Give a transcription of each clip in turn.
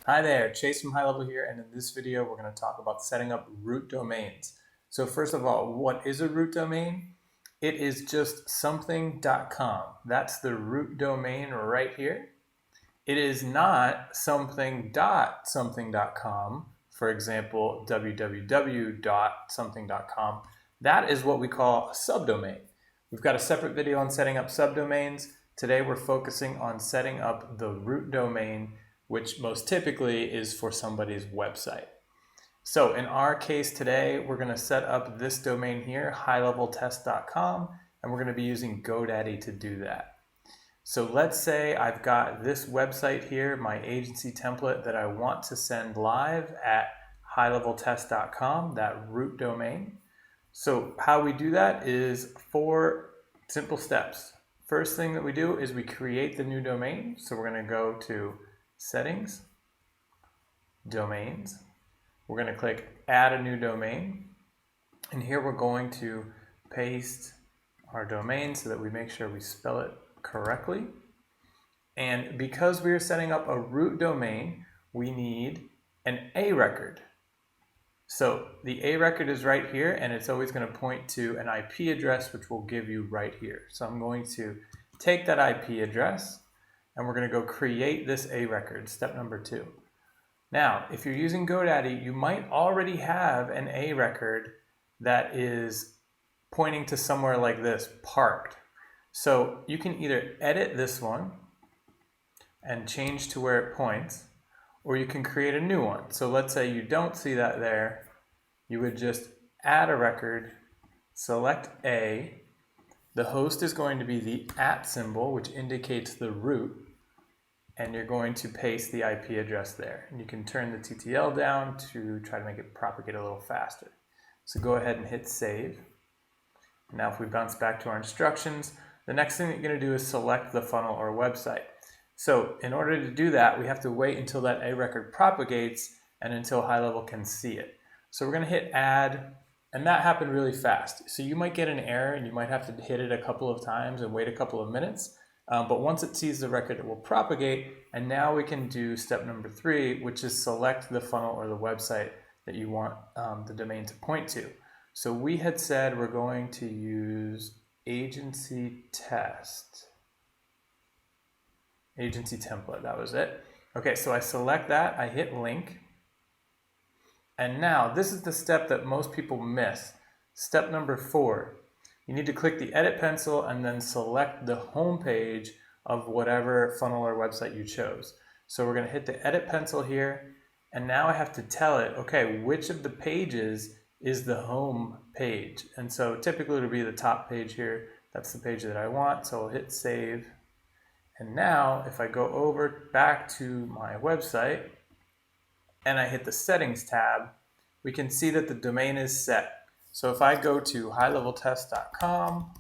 Hi there, Chase from HighLevel here, and in this video we're going to talk about setting up root domains. So first of all, what is a root domain? It is just something.com. That's the root domain right here. It is not something.something.com, for example, www.something.com. That is what we call a subdomain. We've got a separate video on setting up subdomains. Today we're focusing on setting up the root domain, which most typically is for somebody's website. So in our case today, we're going to set up this domain here, highleveltest.com, and we're going to be using GoDaddy to do that. So let's say I've got this website here, my agency template that I want to send live at highleveltest.com, that root domain. So how we do that is 4 simple steps. First thing that we do is we create the new domain. So we're going to go to Settings, Domains. We're going to click Add a new domain. And here we're going to paste our domain so that we make sure we spell it correctly. And because we are setting up a root domain, we need an A record. So the A record is right here, and it's always going to point to an IP address, which we'll give you right here. So I'm going to take that IP address, and we're going to go create this A record, step number 2. Now, if you're using GoDaddy, you might already have an A record that is pointing to somewhere like this, parked. So you can either edit this one and change to where it points, or you can create a new one. So let's say you don't see that there. You would just add a record, select A. The host is going to be the @ symbol, which indicates the root, and you're going to paste the IP address there. And you can turn the TTL down to try to make it propagate a little faster. So go ahead and hit save. Now if we bounce back to our instructions, the next thing that you're going to do is select the funnel or website. So in order to do that, we have to wait until that A record propagates and until HighLevel can see it. So we're going to hit add, and that happened really fast. So you might get an error and you might have to hit it a couple of times and wait a couple of minutes. But once it sees the record, it will propagate, and now we can do step number 3, which is select the funnel or the website that you want the domain to point to. So we had said we're going to use agency template, that was it. Okay, so I select that, I hit link, and now this is the step that most people miss. Step number 4. You need to click the edit pencil and then select the home page of whatever funnel or website you chose. So we're going to hit the edit pencil here, and now I have to tell it, okay, which of the pages is the home page. And so typically it'll be the top page here. That's the page that I want, so I'll hit save. And now if I go over back to my website and I hit the settings tab, we can see that the domain is set. So if I go to highleveltest.com,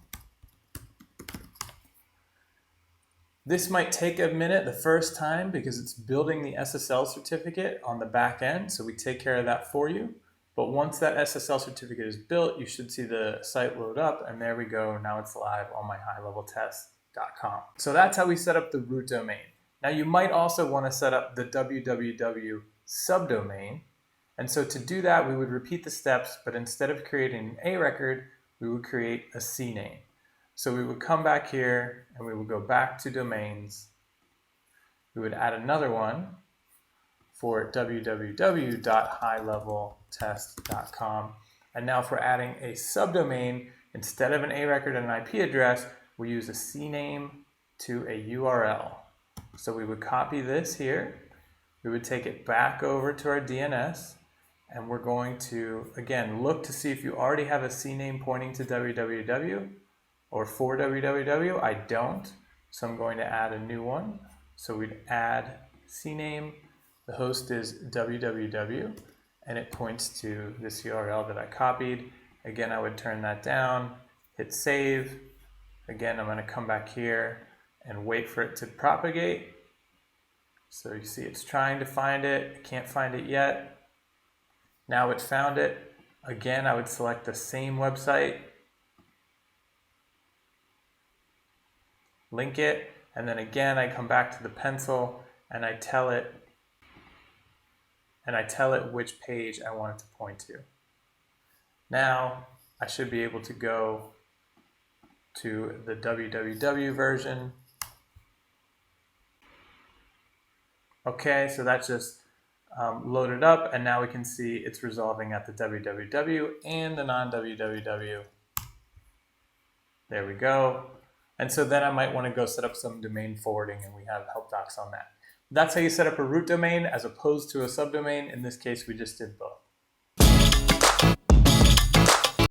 this might take a minute the first time because it's building the SSL certificate on the back end, so we take care of that for you. But once that SSL certificate is built, you should see the site load up, and there we go. Now it's live on my highleveltest.com. So that's how we set up the root domain. Now you might also want to set up the www subdomain. And so to do that, we would repeat the steps, but instead of creating an A record, we would create a CNAME. So we would come back here and we would go back to domains. We would add another one for www.highleveltest.com. And now if we're adding a subdomain, instead of an A record and an IP address, we use a CNAME to a URL. So we would copy this here. We would take it back over to our DNS. And we're going to, again, look to see if you already have a CNAME pointing to www or for www. I don't, so I'm going to add a new one. So we'd add CNAME. The host is www, and it points to this URL that I copied. Again, I would turn that down, hit save. Again, I'm going to come back here and wait for it to propagate. So you see it's trying to find it. I can't find it yet. Now it found it. Again, I would select the same website, link it, and then again I come back to the pencil and I tell it and I tell it which page I want it to point to. Now I should be able to go to the www version. Okay, so that's just loaded up, and now we can see it's resolving at the www and the non-www. There we go. And so then I might want to go set up some domain forwarding, and we have help docs on that. That's how you set up a root domain as opposed to a subdomain. In this case, we just did both.